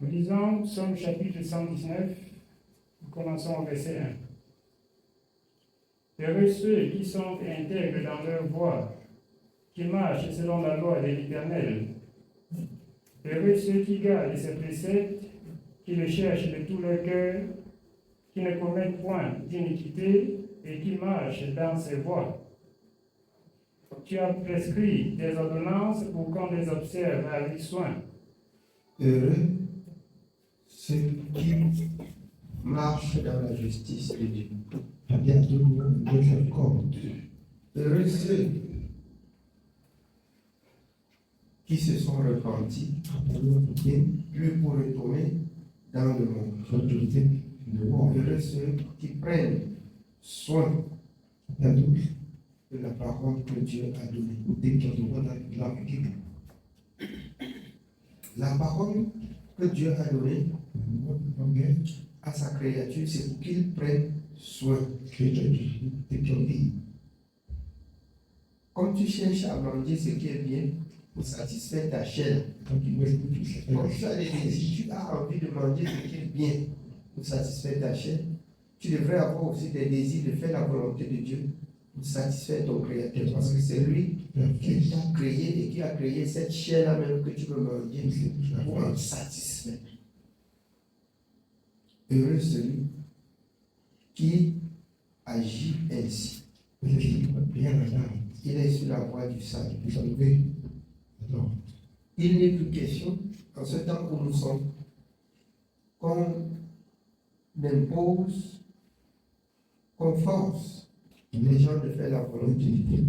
Nous lisons Psaume chapitre 119, nous commençons au verset 1. Heureux ceux qui sont intègres dans leur voie, qui marchent selon la loi de l'Éternel. Heureux ceux qui gardent ses préceptes, qui le cherchent de tout leur cœur, qui ne commettent point d'iniquité et qui marchent dans ses voies. Tu as prescrit des ordonnances pour qu'on les observe avec soin. Heureux ceux qui marchent dans la justice de Dieu. Heureux ceux qui se sont repentis, plus pour retourner dans le monde. Heureux ceux qui prennent soin de la parole que Dieu a donnée. La parole que Dieu a donnée à sa créature, c'est pour qu'il prenne soin. Comme tu cherches à manger ce qui est bien pour satisfaire ta chair, comme tu as des désirs, tu as envie de manger ce qui est bien pour satisfaire ta chair, tu devrais avoir aussi des désirs de faire la volonté de Dieu pour satisfaire ton Créateur, parce que c'est lui qui t'a créé et qui a créé cette chair-là même que tu veux manger pour en satisfaire. Heureux celui qui agit ainsi. Il est sur la voie du salut. Il n'est plus question, en ce temps où nous sommes, qu'on impose, qu'on force les gens de faire la volonté de Dieu.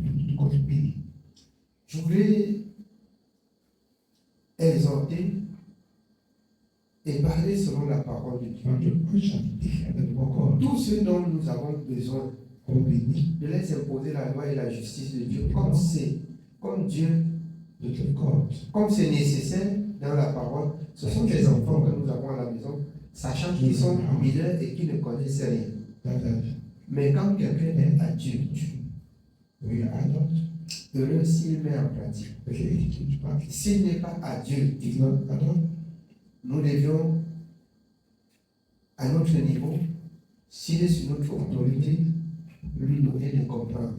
Je voulais exhorter et parler selon la parole de Dieu. Tout ce dont nous avons besoin, de les imposer la loi et la justice de Dieu, comme c'est nécessaire dans la parole, ce sont des enfants que nous avons à la maison, sachant qu'ils sont mineurs et qui ne connaissent rien. Mais quand quelqu'un est adulte, heureux s'il met en pratique. S'il n'est pas adulte, nous devions, à notre niveau, s'il est sur notre autorité, lui donner de comprendre.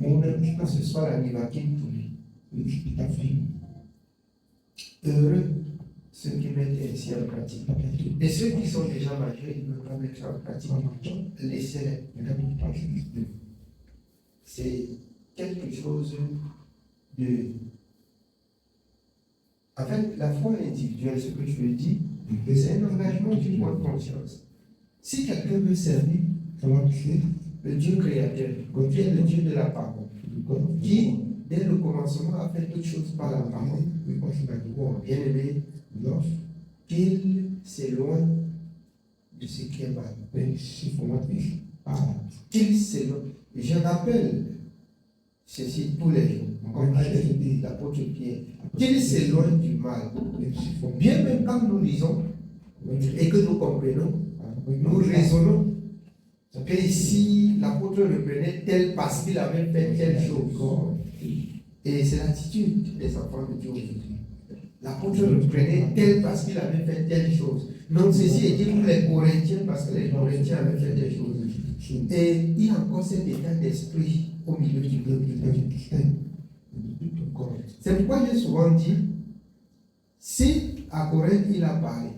Ou même que ce soit la nivaquine pour lui. Heureux ceux qui mettent ainsi en pratique. Et ceux qui sont déjà majeurs, ils ne peuvent pas mettre en pratique. Laissez-les. C'est quelque chose de... En fait, la foi individuelle, ce que je veux dire, c'est un engagement d'une bonne conscience. Si quelqu'un veut servir le Dieu créateur, qui est le Dieu de la parole, qui, dès le commencement, a fait toutes choses par la parole, bien aimé, qu'il s'éloigne de ce qui est mal. Qu'il s'éloigne. Je rappelle ceci tous les jours, comme a dit l'apôtre Pierre, qu'il s'éloigne du mal. Bien même quand nous lisons et que nous comprenons, nous raisonnons que ici l'apôtre reprenait tel parce qu'il avait fait telle chose. Et c'est l'attitude des enfants de Dieu aujourd'hui. L'apôtre reprenait tel parce qu'il avait fait telle chose. Non, ceci est dit pour les Corinthiens parce que les Corinthiens avaient fait des choses. Et il y a encore cet état d'esprit au milieu du peuple. C'est pourquoi j'ai souvent dit, si à Corinthe il a parlé,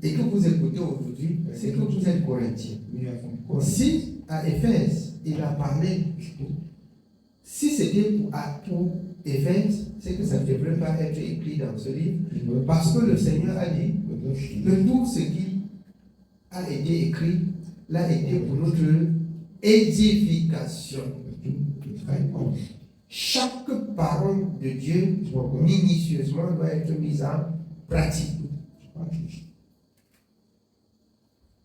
et que vous écoutez aujourd'hui, c'est que vous êtes Corinthiens. Si à Éphèse il a parlé, si c'était pour Éphèse, c'est que ça ne devrait pas être écrit dans ce livre, parce que le Seigneur a dit que tout ce qui a été écrit l'a été pour notre édification. Chaque parole de Dieu, minutieusement, doit être mise en pratique.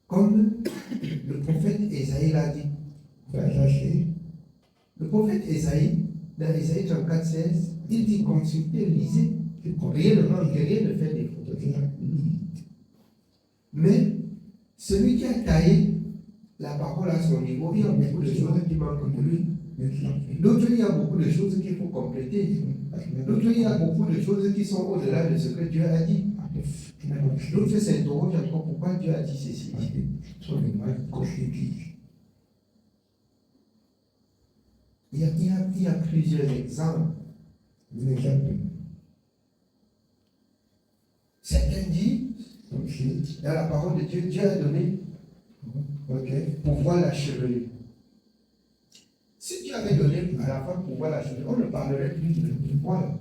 Comme le prophète Ésaïe l'a dit. Le prophète Ésaïe, dans Ésaïe 34, 16, il dit consultez, lisez. Rien ne manque, rien ne fait défaut. Mais celui qui a taillé la parole à son niveau, il y a beaucoup de choses qui manquent de lui. D'autres, il y a beaucoup de choses qu'il faut compléter. D'autres, il y a beaucoup de choses qui sont au-delà de ce que Dieu a dit. L'autre s'interroge encore pourquoi Dieu a dit ceci. Il y a plusieurs exemples. Certains disent, dans la parole de Dieu, Dieu a donné pour voir la chevelure. Si Dieu avait donné à la femme pour voir la chevelure, on ne parlerait plus de poil.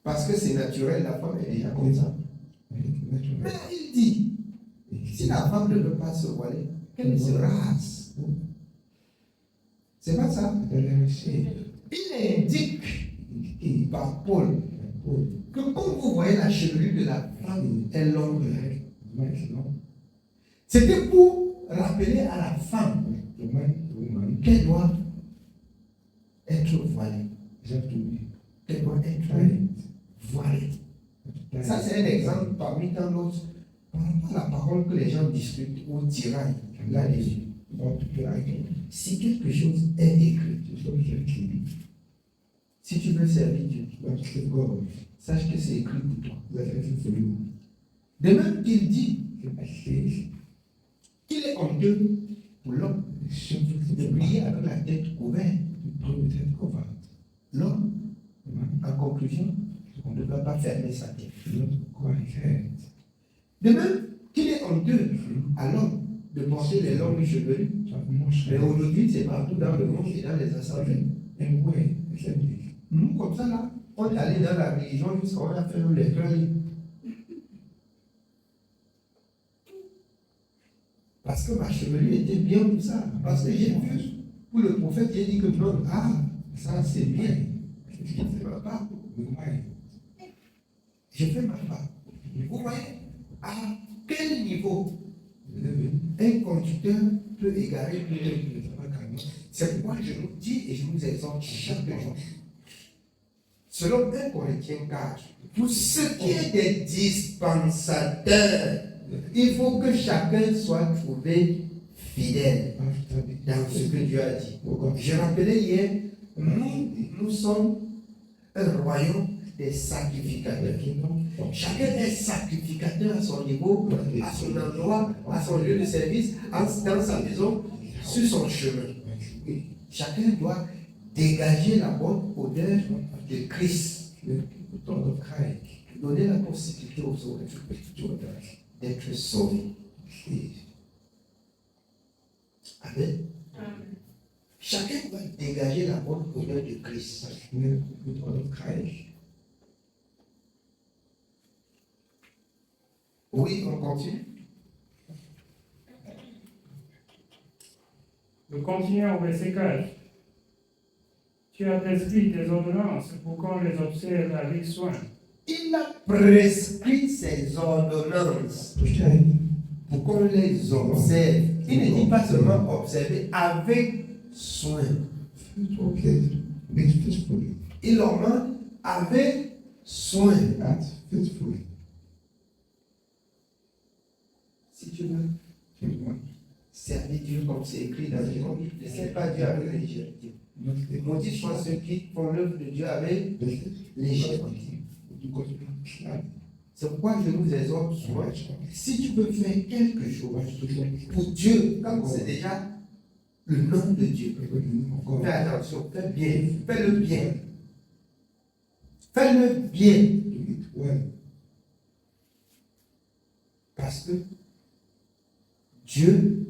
Parce que c'est naturel, la femme est déjà comme ça. Mais il dit, si la femme ne veut pas se voiler, qu'elle se rase. C'est pas ça. Il indique par Paul que quand vous voyez la chevelure de la femme est longue, c'était pour rappeler à la femme qu'elle doit être voilée. Qu'elle doit être voilée. Ça, c'est un exemple parmi tant d'autres par rapport à la parole que les gens discutent ou tiraillent là-dessus. Si quelque chose est écrit, si tu veux servir Dieu, sache que c'est écrit pour toi. De même qu'il dit qu'il est honteux pour l'homme de prier avec la tête couverte. L'homme, en conclusion, on ne doit pas fermer sa tête. De même qu'il est honteux à l'homme de porter les longues chevelures. Mais aujourd'hui, c'est partout dans le monde et dans les assemblées. Nous, comme ça, là, on est allé dans la religion jusqu'à on a fait les cœurs. Parce que ma chevelure était bien pour ça. Parce que j'ai vu, pour le prophète, j'ai dit que non, ça c'est bien. Je fais ma part. Je fais ma part. Vous voyez, à quel niveau un conducteur peut égarer plus de. C'est pourquoi je vous dis et je vous exhorte chaque jour. Selon 1 Corinthiens 4, pour ce qui est des dispensateurs, il faut que chacun soit trouvé fidèle dans ce que Dieu a dit. Je rappelais hier, nous sommes un royaume des sacrificateurs. Chacun est sacrificateur à son niveau, à son endroit, à son lieu de service, dans sa maison, sur son chemin. Chacun doit dégager la bonne odeur de Christ, donner la possibilité aux autres d'être sauvés. Amen. Chacun doit dégager la bonne odeur de Christ. Oui, on continue. Nous continuons au verset 4. Tu as prescrit tes ordonnances pour qu'on les observe avec soin. Il a prescrit ses ordonnances pour qu'on les observe. Il ne dit pas seulement observer, avec soin. Il leur demande avec soin. Si tu veux servir Dieu comme c'est écrit dans le livre, ne sers pas Dieu avec légèreté. Maudits sont ceux qui font l'œuvre de Dieu avec légèreté. C'est pourquoi je vous exhorte souvent, si tu veux faire quelque chose pour Dieu, comme c'est déjà le nom de Dieu, fais attention, fais bien, fais-le bien. Fais-le bien. Parce que Dieu,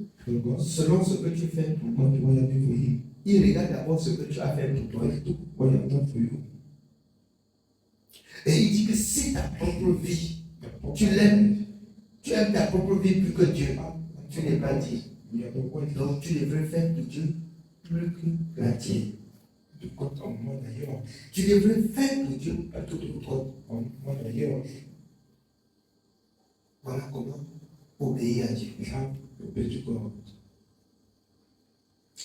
selon ce que tu fais pour moi, il regarde d'abord ce que tu as fait pour toi. Et il dit que si ta propre vie, tu l'aimes, tu aimes ta propre vie plus que Dieu, tu n'es pas dit. Donc tu devrais faire pour Dieu plus que la tienne. Tu devrais faire pour Dieu tout autre. Voilà comment obéir à Dieu.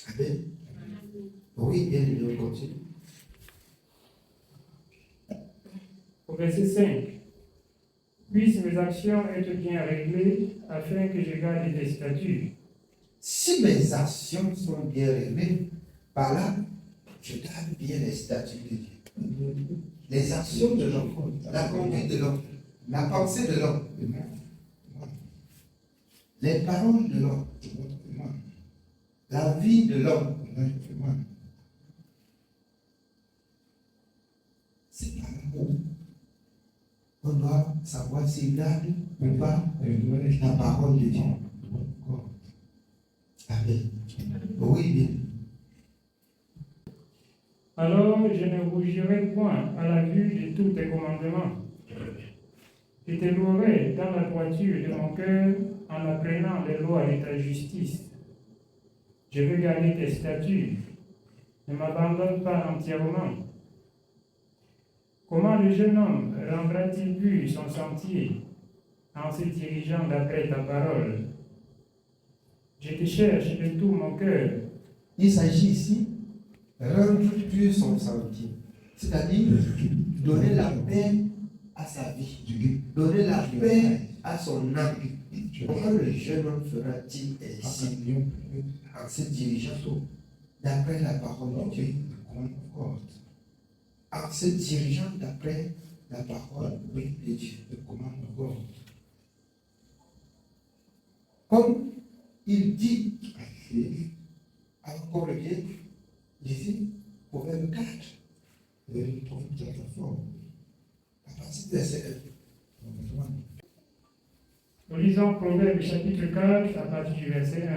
Amen. Oui, bien, on continue. Au verset 5. Puissent mes actions être bien réglées afin que je garde tes statuts. Si mes actions sont bien réglées, par là, je garde bien les statuts de Dieu. les actions de l'homme, la conduite de l'homme, la pensée de l'homme, les paroles de l'homme, la vie de l'homme. C'est par là où on doit savoir s'il garde ou pas la parole de Dieu. Amen. Oui, bien. Alors je ne rougirai point à la vue de tous tes commandements. Je te louerai dans la droiture de mon cœur en apprenant les lois de ta justice. Je veux garder tes statuts. Ne m'abandonne pas entièrement. Comment le jeune homme rendra-t-il pur son sentier en se dirigeant d'après ta parole? Je te cherche de tout mon cœur. Il s'agit ici de rendre pur son sentier, c'est-à-dire donner la paix à sa vie, donner la paix à son âme. Pourquoi le jeune homme fera-t-il ainsi en se dirigeant d'après la parole de Dieu, en se dirigeant d'après la parole de Dieu? Comme il dit encore bien, ici, Proverbe 4, à partir de verset 1. Nous lisons Proverbe chapitre 4 à partir du verset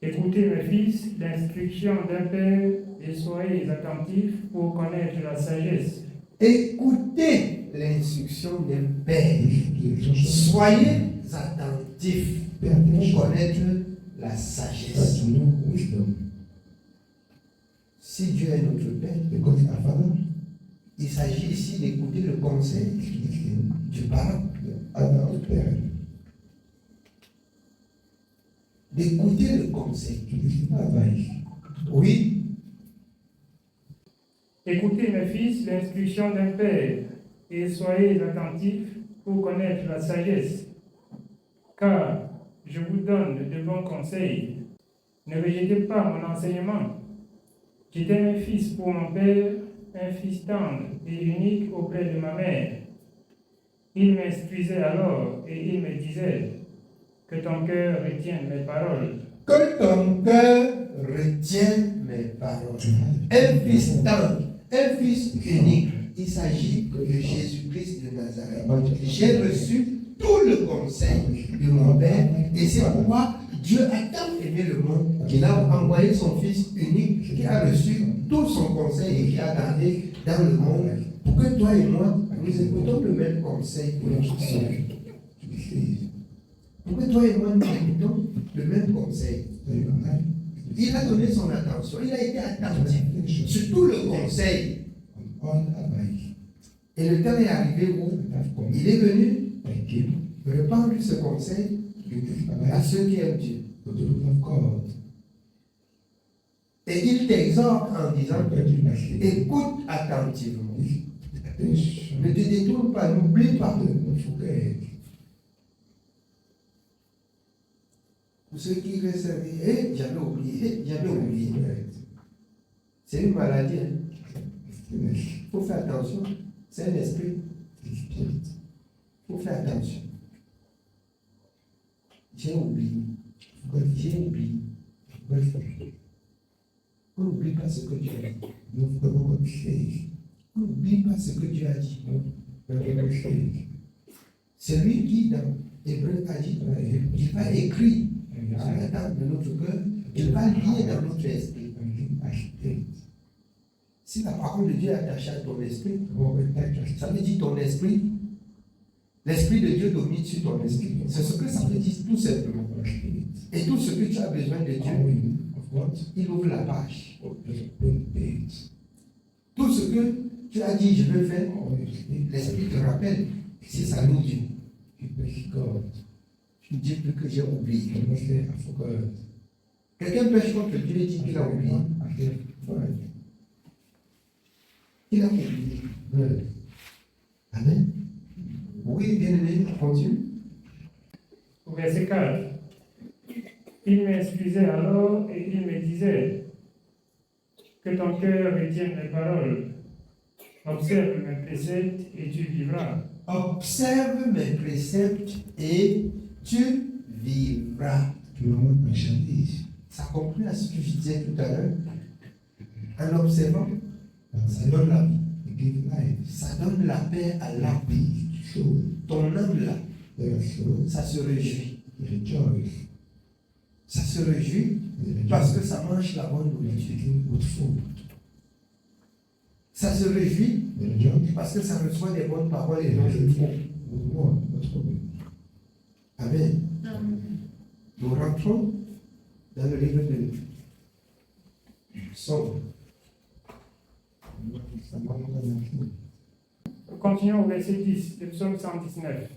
1. Écoutez mes fils l'instruction d'un père et soyez attentifs pour connaître la sagesse. Écoutez l'instruction d'un père. Soyez attentifs pour connaître la sagesse. Si Dieu est notre Père, il s'agit ici d'écouter le conseil du parent. D'écouter le conseil. Oui. Écoutez mes fils l'instruction d'un père et soyez attentifs pour connaître la sagesse. Car je vous donne de bons conseils. Ne rejetez pas mon enseignement. J'étais un fils pour mon père, un fils tendre et unique auprès de ma mère. Il m'instruisait alors et il me disait que ton cœur retienne mes paroles. Que ton cœur retienne mes paroles. Un fils tendre, un fils unique. Il s'agit de Jésus-Christ de Nazareth. J'ai reçu tout le conseil de mon Père et c'est pourquoi Dieu a tant aimé le monde qu'il a envoyé son Fils unique qui a reçu tout son conseil et qui a gardé dans le monde pour que toi et moi, nous écoutons le même conseil pour notre sauver. Pour que toi et moi, nous écoutons le même conseil. Il a donné son attention, il a été attentif sur tout le conseil. Et le temps est arrivé où il est venu répandre ce conseil à ceux qui aiment Dieu. Et il t'exhorte en disant, écoute attentivement. Ne te détourne pas, n'oublie pas. Pour ceux qui restent, j'avais oublié, C'est une maladie. Il faut faire attention. C'est un esprit. Il faut faire attention. J'ai oublié. On n'oublie pas ce que Dieu a dit. On n'oublie pas ce que Dieu a dit. C'est lui qui, dans Hébreu, a dit, il va écrire sur la table de notre cœur, il va lier dans notre esprit. Si la parole de Dieu est attachée à ton esprit, ça veut dire ton esprit, l'esprit de Dieu domine sur ton esprit. C'est ce que ça veut dire tout simplement. Et tout ce que tu as besoin de Dieu, il ouvre la page. Tout ce que tu as dit, je veux faire, l'esprit te rappelle. C'est ça nous Dieu. Tu ne dis plus que j'ai oublié. Quelqu'un pêche contre Dieu et dit qu'il a oublié. Il a oublié. Amen. Oui, bien aimé, continue. Au verset 4. Il m'instruisait alors et il me disait que ton cœur retienne mes paroles. Observe mes préceptes et tu vivras. Observe mes préceptes et tu vivras. Ça conclut à ce que je disais tout à l'heure. En observant, ça donne la vie. Ça donne la paix à l'âme. Ton âme là, ça se réjouit. Ça se réjouit parce que ça mange la bonne nourriture. Ça se réjouit parce que ça reçoit des bonnes paroles et non des faux. Amen. Nous rentrons dans le livre de Psaume. Continuons au verset 10 de Psaume 119.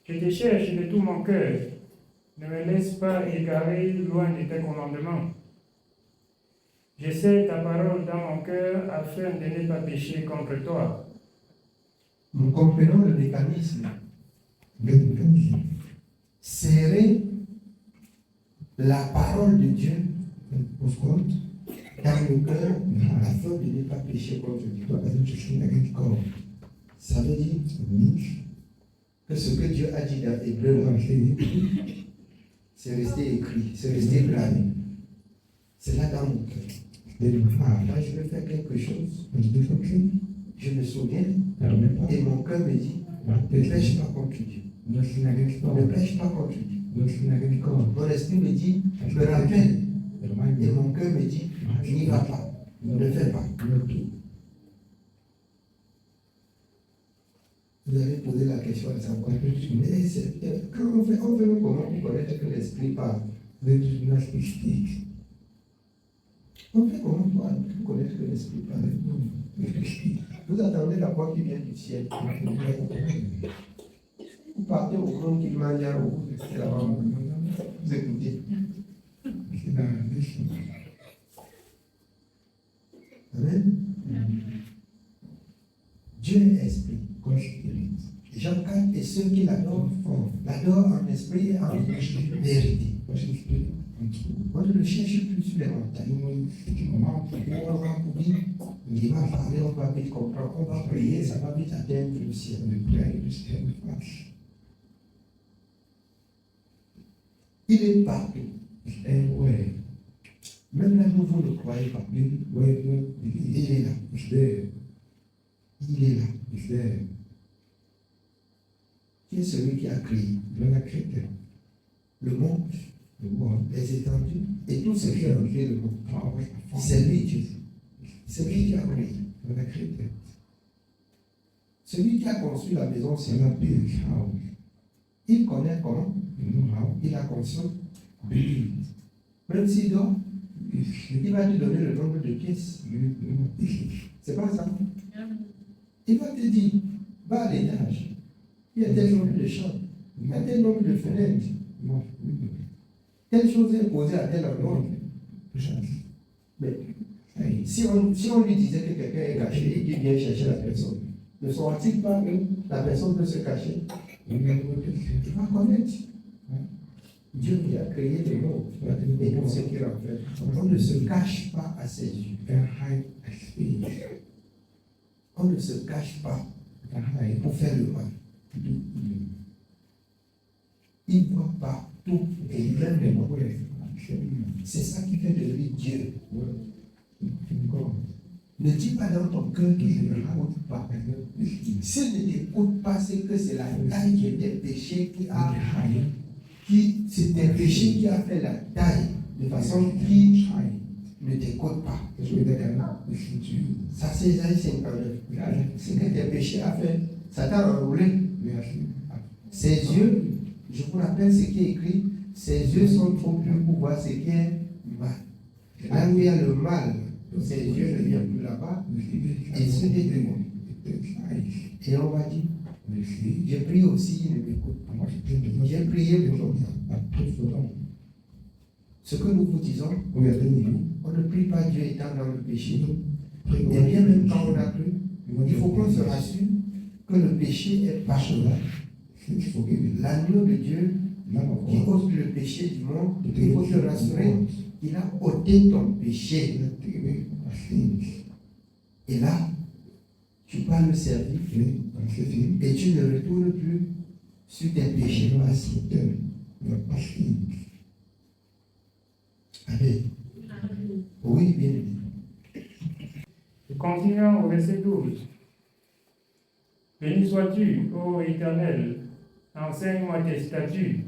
Je te cherche de tout mon cœur. Ne me laisse pas égarer loin de tes commandements. J'essaie ta parole dans mon cœur afin de ne pas pécher contre toi. Nous comprenons le mécanisme. Serrer la parole de Dieu dans le cœur afin de ne pas pécher contre Dieu. Ça veut dire que ce que Dieu a dit dans Hébreu, c'est resté écrit, c'est resté gravé. C'est là dans mon cœur. Quand je veux faire quelque chose, je me souviens et mon cœur me dit, ne pêche pas contre Dieu. Ne pêche pas contre Dieu. Mon esprit me dit, me rappelle. Et mon cœur me dit, n'y va pas, ne fais pas. Vous avez posé la question à savoir, mais quand on fait comment vous connaître que l'esprit parle? On fait comment pour connaître que l'esprit parle? Vous attendez la voix qui vient du ciel. Vous partez au monde qui mange à vous restez là-bas, vous écoutez. Amen. Dieu est esprit. Jean 4, et ceux qui l'adorent en esprit et en vérité. Moi, je ne cherche plus sur les montagnes. On va courir, il va parler, on va vite comprendre, on va prier, ça va vite atteindre le ciel. Il est partout. Même là où vous ne croyez pas, il est là. Il est là. Qui est celui qui a créé le monde, les étendues et tout ce qui a créé le monde? C'est lui Dieu. C'est lui qui a créé. Celui qui a construit la maison, c'est lui. Il connaît comment il a conçu. Même s'il dort, il va te donner le nombre de pièces. C'est pas ça. Il va te dire, va à l'étage. Il y a tel nombre de chambres. Il y a tel nombre de fenêtres. Telle chose est posée à tel endroit. Mais si on lui disait que quelqu'un est caché et qu'il vient chercher la personne, ne saura-t-il pas que la personne peut se cacher? Tu vas connaître. Dieu qui a créé le monde et pour ce qu'il en fait. On ne se cache pas à ses yeux. On ne se cache pas pour faire le mal. Il voit partout et même les mauvais. C'est ça qui fait de lui Dieu. Ne dis pas dans ton cœur qu'il ne t'écoute pas. S'il ne t'écoute pas, c'est que c'est la taille des péchés c'est un péché qui a fait la taille de façon qui ne t'écoute pas. Ça, c'est Isaïe 59. C'est que tes péchés a fait, ça t'a enroulé. Ses yeux, je vous rappelle ce qui est écrit, ses yeux sont trop bleus pour voir ce qui est mal. Là où il y a le mal, ses yeux ne viennent plus là-bas, et se détruisent. Et on va dire, j'ai prié aussi, il ne m'écoute pas. J'ai prié pour longtemps. Ce que nous vous disons, on ne prie pas Dieu étant dans le péché. Et bien même quand on a cru, il faut qu'on se rassure que le péché est partout. L'agneau de Dieu qui ôte le péché du monde, il faut te rassurer qu'il a ôté ton péché. Et là, tu vas le servir et tu ne retournes plus sur tes péchés passés. Amen. Oui, bien aimé. Et continuons au verset 12. Béni sois-tu, ô Éternel, enseigne-moi tes statuts.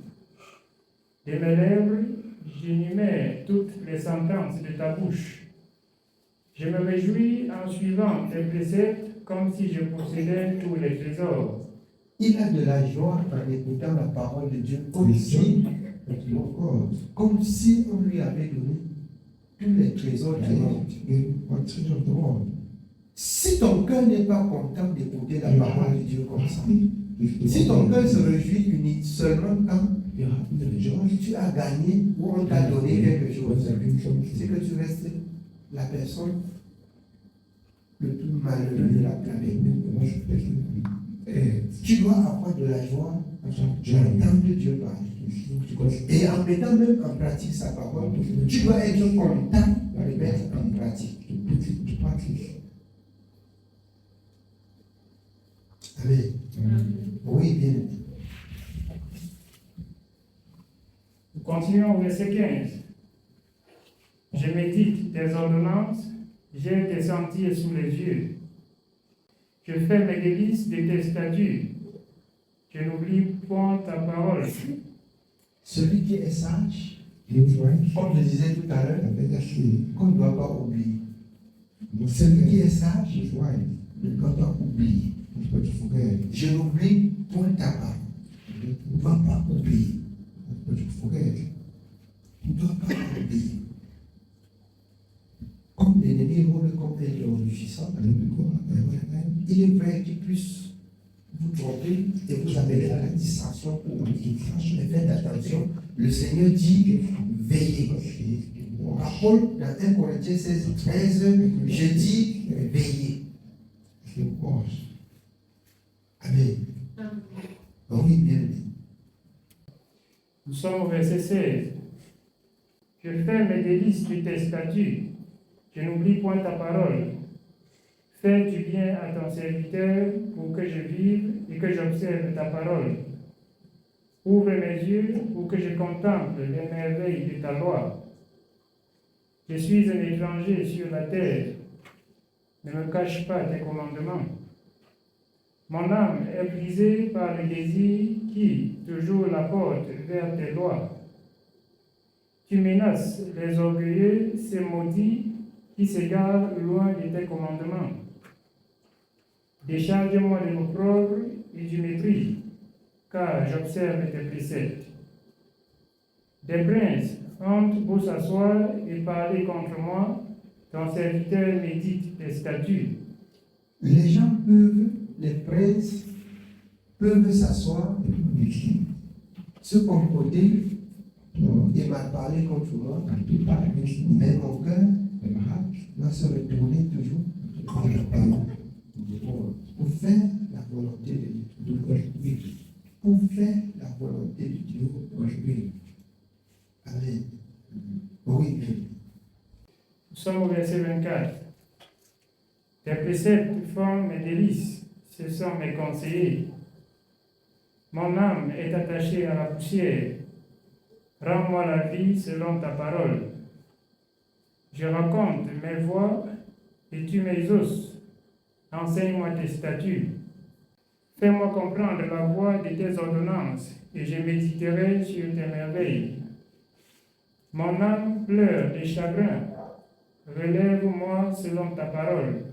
De mes lèvres, j'énumère toutes les sentences de ta bouche. Je me réjouis en suivant tes préceptes comme si je possédais tous les trésors. Il a de la joie en écoutant la parole de Dieu, comme si on lui avait donné tous les trésors du monde. Si ton cœur n'est pas content d'écouter la parole de Dieu comme ça, si ton cœur se réjouit unique seulement quand tu as gagné ou on t'a donné quelque chose, c'est que tu restes la personne le plus malheureux de la planète. Tu dois avoir de la joie d'entendre Dieu parler. Et en mettant même en pratique sa parole, tu dois être content de mettre en pratique. Amen. Oui, bien. Nous continuons au verset 15. Je médite tes ordonnances, j'ai tes sentiers sous les yeux. Je fais mes délices de tes statuts. Je n'oublie point ta parole. Celui qui est sage, comme je disais tout à l'heure, qu'on ne doit pas oublier. Celui qui est sage ne doit pas oublier. Je n'oublie point ta parole. Tu ne dois pas oublier. Tu ne dois pas oublier. Comme l'ennemi rôle comme un lion rugissant, il est vrai qu'il puisse vous tromper et vous amener à la distraction ou oublier. Mais faites attention, le Seigneur dit veillez. Paul, dans 1 Corinthiens 16, 13, je dis veillez. Amen. Oui, bien. Nous sommes au verset 16. Je fais mes délices de tes statuts. Je n'oublie point ta parole. Fais du bien à ton serviteur pour que je vive et que j'observe ta parole. Ouvre mes yeux pour que je contemple les merveilles de ta loi. Je suis un étranger sur la terre. Ne me cache pas tes commandements. Mon âme est brisée par le désir qui toujours la porte vers tes lois. Tu menaces les orgueilleux, ces maudits qui s'égarent loin de tes commandements. Décharge-moi de l'opprobre et du mépris, car j'observe tes préceptes. Des princes entrent pour s'asseoir et parler contre moi, ton serviteur médite tes statuts. Les gens peuvent, les princes peuvent s'asseoir, se comporter et mal parler contre moi, mais mon cœur va se retourner toujours pour faire la volonté de Dieu. Pour faire la volonté de Dieu. Amen. Oui. Nous sommes au verset 24. Tes préceptes font mes délices, ce sont mes conseillers. Mon âme est attachée à la poussière. Rends-moi la vie selon ta parole. Je raconte mes voies et tu mes os. Enseigne-moi tes statuts. Fais-moi comprendre la voie de tes ordonnances et je méditerai sur tes merveilles. Mon âme pleure de chagrin. Relève-moi selon ta parole.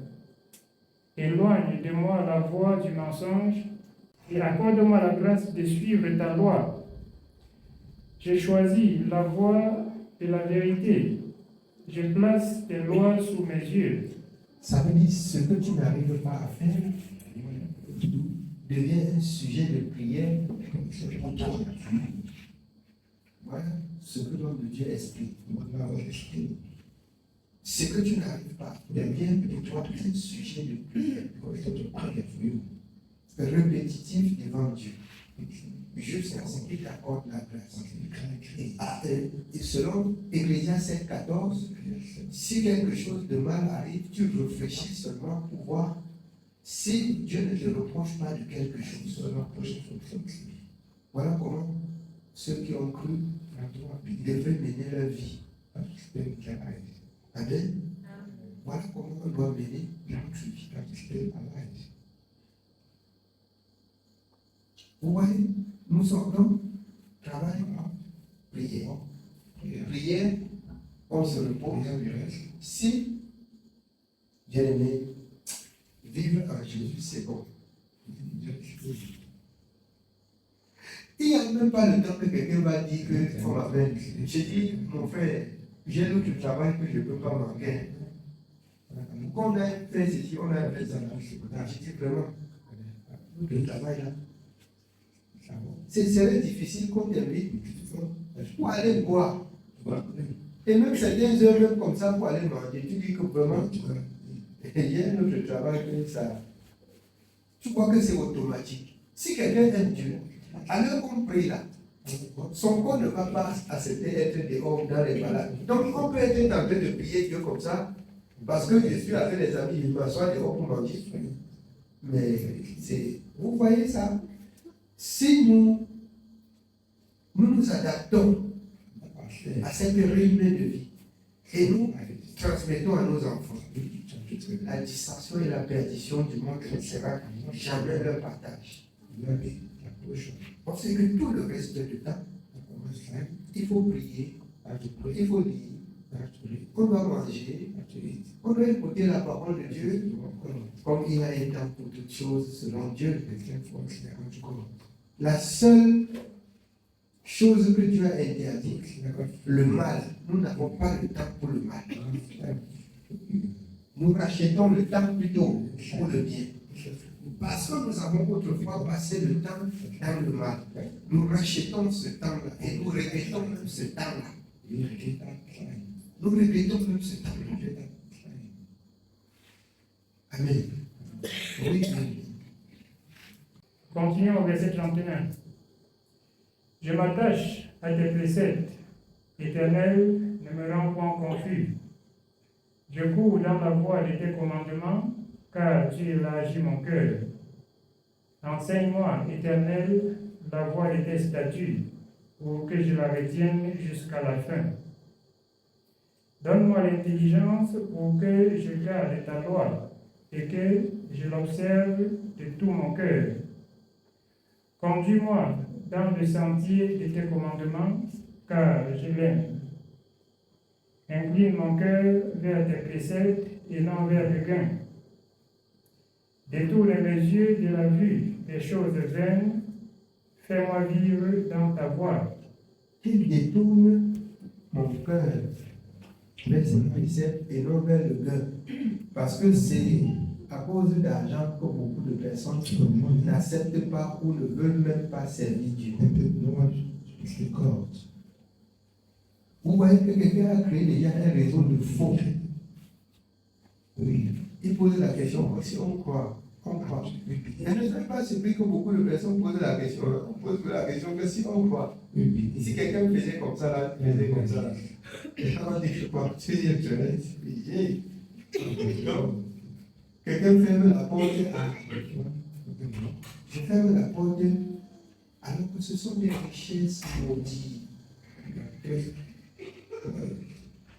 Éloigne de moi la voie du mensonge et accorde-moi la grâce de suivre ta loi. J'ai choisi la voie de la vérité. Je place tes lois sous mes yeux. Ça veut dire ce que tu n'arrives pas à faire devient un sujet de prière pour toi. Voilà ce que l'homme de Dieu explique. Ce que tu n'arrives pas devient pour toi un sujet de prière répétitif devant Dieu. Jusqu'à ce qu'il t'accorde la grâce. Et selon Ecclésiaste 7,14, si quelque chose de mal arrive, tu réfléchis seulement pour voir si Dieu ne te reproche pas de quelque chose, voilà comment ceux qui ont cru devaient mener leur vie. Amen. Voilà comment on doit mener notre vie. Vous voyez, nous sortons, travail, prière. Prière, on se repose. Si, bien aimé, vivre en Jésus, c'est bon. Il n'y a même pas le temps que quelqu'un va dire qu'il faut m'appeler. J'ai dit, mon frère, j'ai l'autre travail que je ne peux pas manquer. Qu'on a fait ceci, on a fait ça. J'ai dit vraiment, le travail là, ce serait difficile qu'on t'invite pour aller boire. Et même certaines heures, même comme ça, pour aller manger, tu dis que vraiment, il y a un autre travail que ça. Tu crois que c'est automatique. Si quelqu'un aime Dieu, alors qu'on prie là, son corps ne va pas accepter d'être dehors dans les malades. Donc on peut être en train de prier Dieu comme ça, parce que je suis avec les amis, ils m'assoient dehors pour manger. Mais c'est, vous voyez ça? Si nous nous adaptons à cette rythme de vie et nous transmettons à nos enfants la distraction et la perdition du monde ne sera jamais leur partage. On sait que tout le reste du temps, il faut prier, il faut lire, on doit manger, on doit écouter la parole de Dieu, comme il y a un temps pour toutes choses selon Dieu. La seule chose que Dieu a interdite, le mal, nous n'avons pas le temps pour le mal. Nous rachetons le temps plutôt pour le bien. Parce que nous avons autrefois passé le temps dans le mal. Nous rachetons ce temps-là et nous regrettons même ce temps-là. Nous regrettons même ce temps-là. Amen. Oui, amen. Continuons au verset 31. Je m'attache à tes préceptes. Éternel, ne me rends point confus. Je cours dans la voie de tes commandements, car tu élargis mon cœur. Enseigne-moi, Éternel, la voie de tes statuts, pour que je la retienne jusqu'à la fin. Donne-moi l'intelligence pour que je garde ta loi et que je l'observe de tout mon cœur. Conduis-moi dans le sentier de tes commandements, car je l'aime. Incline mon cœur vers tes préceptes et non vers le gain. Détourne mes yeux de la vue des choses vaines. Fais-moi vivre dans ta voie. Il détourne mon cœur vers ses préceptes et non vers le gain. Parce que c'est à cause d'argent que beaucoup de personnes n'acceptent pas ou ne veulent même pas servir Dieu. Vous voyez que quelqu'un a créé déjà un réseau de faux. Oui. Il pose la question, si on croit, on croit. Et ne soyez pas surpris que beaucoup de personnes posent la question. On pose la question que si on croit. Si quelqu'un faisait comme ça, là, faisait comme ça, là. Et on dit, je crois, tu es expliqué. Donc, quelqu'un ferme la porte. Je ferme la porte alors que ce sont des richesses maudites.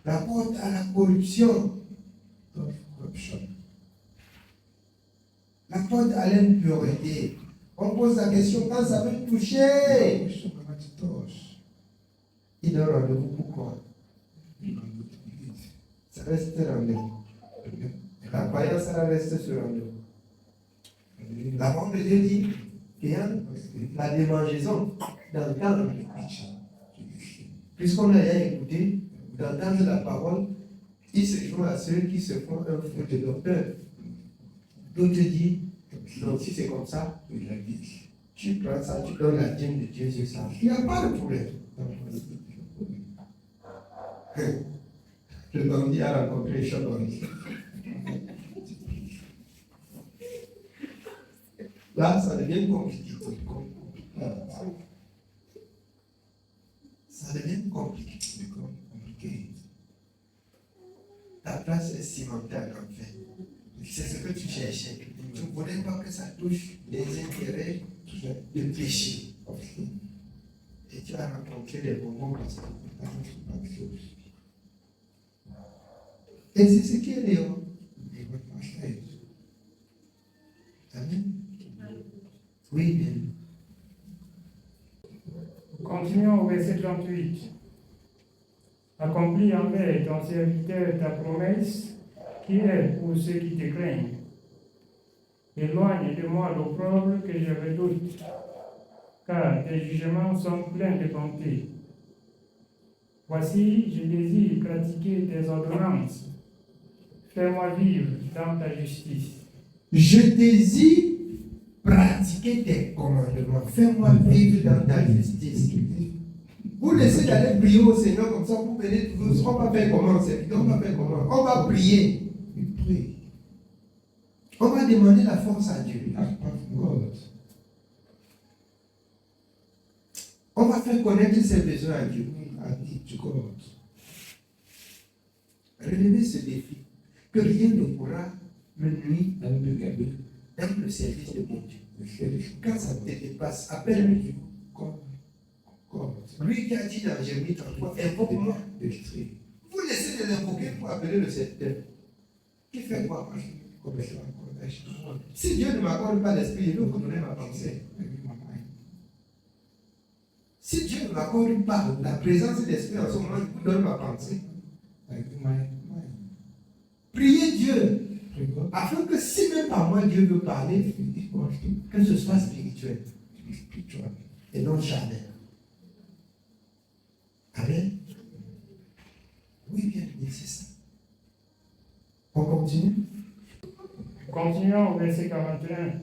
La porte à la corruption. La porte à l'impureté. On pose la question quand ça veut toucher. Il donne rendez-vous pourquoi? Ça reste rendez-vous. La croyance, ça reste sur rendez-vous. La parole de Dieu dit qu'il y a la démangeaison d'entendre. Puisqu'on a déjà écouté, d'entendre la parole, il se joint à ceux qui se font un fruit de docteur. D'autres disent, non, si c'est comme ça, tu prends ça, tu donnes la dîme de Dieu sur ça. Il n'y a pas de problème. Le bandit a rencontré Chadoni. Là, ça devient compliqué. Ça devient compliqué. Ta place est cimentée en fait. C'est ce que tu cherchais. Tu ne voudrais pas que ça touche des intérêts de péché. Et tu as rencontré les bonbons parce que et c'est ce qui est Léon. Amen. Oui, bien. Continuons au verset 38. Accomplis envers ton serviteur ta promesse, qui est pour ceux qui te craignent. Éloigne de moi l'opprobre que je redoute, car tes jugements sont pleins de bonté. Voici, je désire pratiquer tes ordonnances. Fais-moi vivre dans ta justice. Je désire pratiquer tes commandements. Fais-moi vivre dans ta justice. Vous laissez d'aller prier au Seigneur comme ça, vous venez, on va faire comment, on va faire comment? On va prier. On va demander la force à Dieu. On va faire connaître ses besoins à Dieu. Relevez ce défi. Que rien ne pourra me nuire dans le service de mon Dieu. Quand ça te dépasse, appelle-le. Lui qui a dit dans Jérémie 33, invoque-moi. Vous laissez de l'invoquer pour appeler le serviteur. Qui fait quoi? Si Dieu ne m'accorde pas l'esprit, il veut vous donner ma pensée. Si Dieu ne m'accorde pas la présence de l'esprit en ce moment, il vous donne ma pensée. Priez Dieu, afin que si même par moi Dieu veut parler, que ce soit spirituel et non charnel. Amen. Oui, bien, c'est ça. On continue. Continuons au verset 41.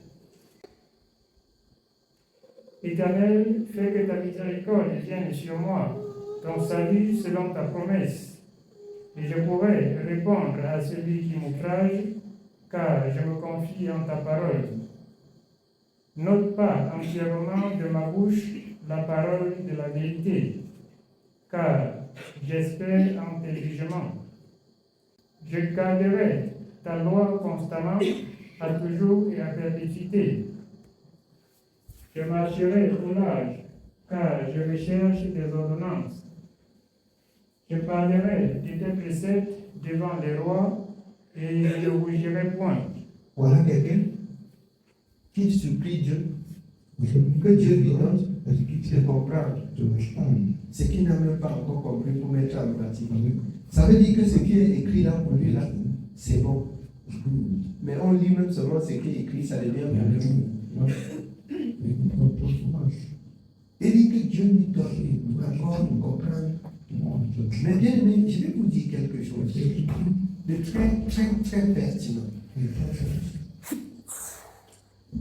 Éternel, fais que ta miséricorde vienne sur moi, ton salut selon ta promesse, et je pourrai répondre à celui qui m'outrage, car je me confie en ta parole. N'ôte pas entièrement de ma bouche la parole de la vérité, car j'espère en tes jugements. Je garderai ta loi constamment, à toujours et à perpétuité. Je marcherai au large, car je recherche tes ordonnances. Je parlerai de tes préceptes devant les rois, et je ne rougirai point. Voilà quelqu'un qui supplie Dieu, que Dieu lui donne de comprendre ce qu'il n'a même pas encore compris pour mettre en pratique. Ça veut dire que ce qui est écrit là pour lui, là, c'est bon. Mais on lit même seulement ce qui est écrit, ça devient bon. Il dit que Dieu nous donne encore de comprendre. Mais bien aimé, je vais vous dire quelque chose de très pertinent.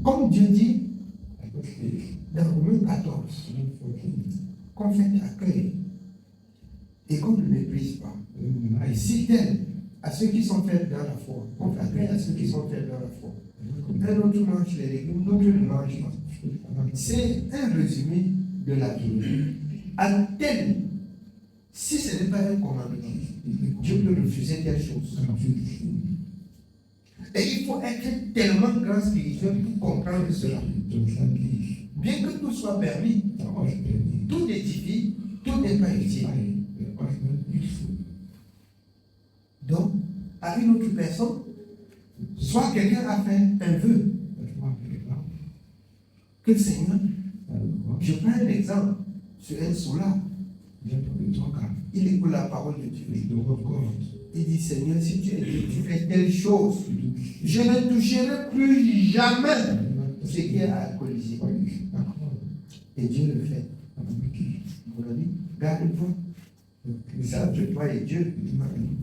Comme Dieu dit dans Romains 14, qu'on fait accueil et qu'on ne méprise pas. Et si tel à ceux qui sont faits dans la foi, on fait accueil à ceux qui sont faits dans la foi. Un autre mange les légumes, l'autre ne mange pas. C'est un résumé de la Bible. À tel, si ce n'est pas un commandement, Dieu peut refuser telle chose. Et il faut être tellement grand spirituel pour comprendre cela. Bien que tout soit permis, tout édifie, tout n'est pas utile. Donc, à une autre personne, soit quelqu'un a fait un vœu. Que le Seigneur, je prends un exemple sur un soulard. Il écoute la parole de Dieu. Il dit, Seigneur, si tu es Dieu, tu fais telle chose, je ne toucherai plus jamais ce qui est alcoolisé. Et Dieu le fait. Mon ami, garde-toi. Ça, entre toi et Dieu.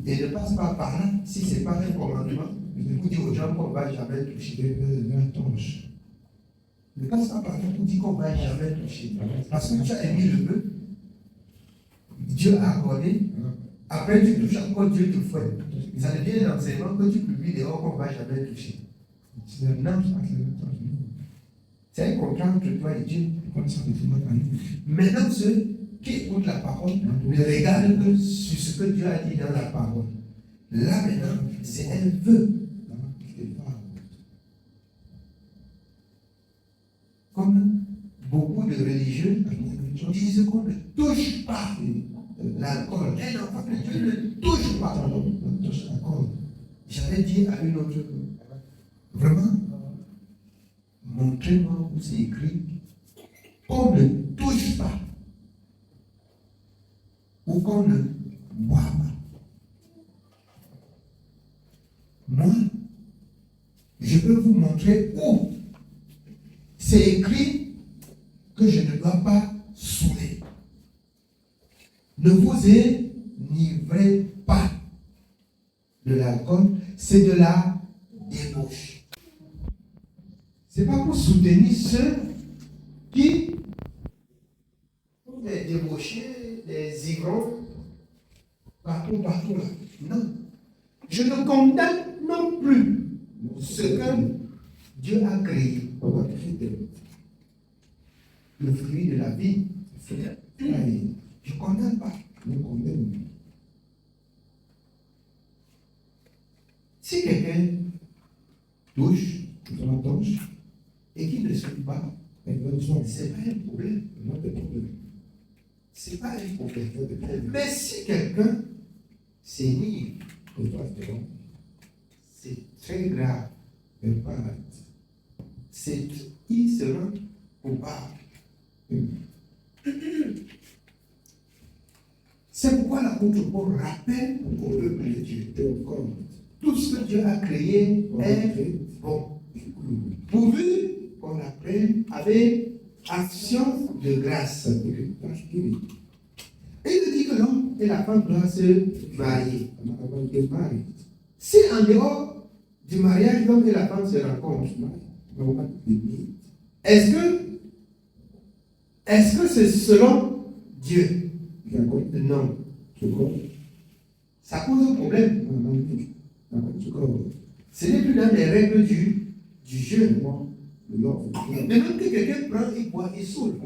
Et ne passe pas par là, si ce n'est pas un commandement. Vous dites aux gens qu'on ne va jamais toucher. Ne passe pas par là pour dire qu'on ne va jamais toucher. Parce que tu as émis le vœu. Dieu a accordé. Après, tu touches encore, Dieu te fouette. Ça devient un enseignement que tu publies dehors qu'on ne va jamais toucher. Non. C'est un contrat entre toi et Dieu. Maintenant, ceux qui écoutent la parole ne regardent que sur ce que Dieu a dit dans la parole. Là, maintenant, c'est un vœu. comme beaucoup de religieux disent qu'on ne touche pas l'alcool. Un enfant de Dieu ne touche pas. J'avais dit à une autre, vraiment, montrez-moi où c'est écrit qu'on ne touche pas ou qu'on ne boit pas. Moi, je peux vous montrer où c'est écrit que je ne dois pas saouler. Ne vous enivrez pas de l'alcool, c'est de la débauche. Ce n'est pas pour soutenir ceux qui sont des débauchés, des ivrons, partout là. Non. Je ne condamne non plus ce que Dieu a créé. Le fruit de la vie. Je ne condamne pas. Si quelqu'un touche, et qui ne suit pas, ce n'est pas un problème. Ce n'est pas un problème. Mais si quelqu'un s'énivre, c'est très grave. Il sera coupable. C'est pourquoi l'apôtre Paul rappelle au peuple de Dieu tout ce que Dieu a créé est bon. Pourvu qu'on apprenne avec action de grâce. Et il dit que l'homme et la femme doivent se marier. Si en dehors du mariage, l'homme et la femme se rencontrent, est-ce que c'est selon Dieu? Non. Ça pose un problème. Ce n'est plus dans les règles du jeu. Maintenant que quelqu'un prend, il boit, il saoule.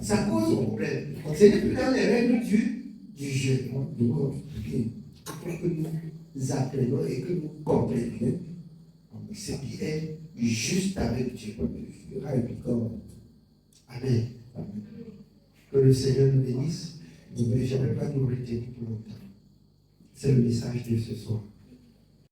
Ça pose un problème. Ce n'est plus dans les règles du jeu. Après que nous apprenons et que nous comprenions ce qui est juste avec Dieu. Amen. Que le Seigneur nous bénisse. Je ne vais pas nous retenir pour longtemps. C'est le message de ce soir.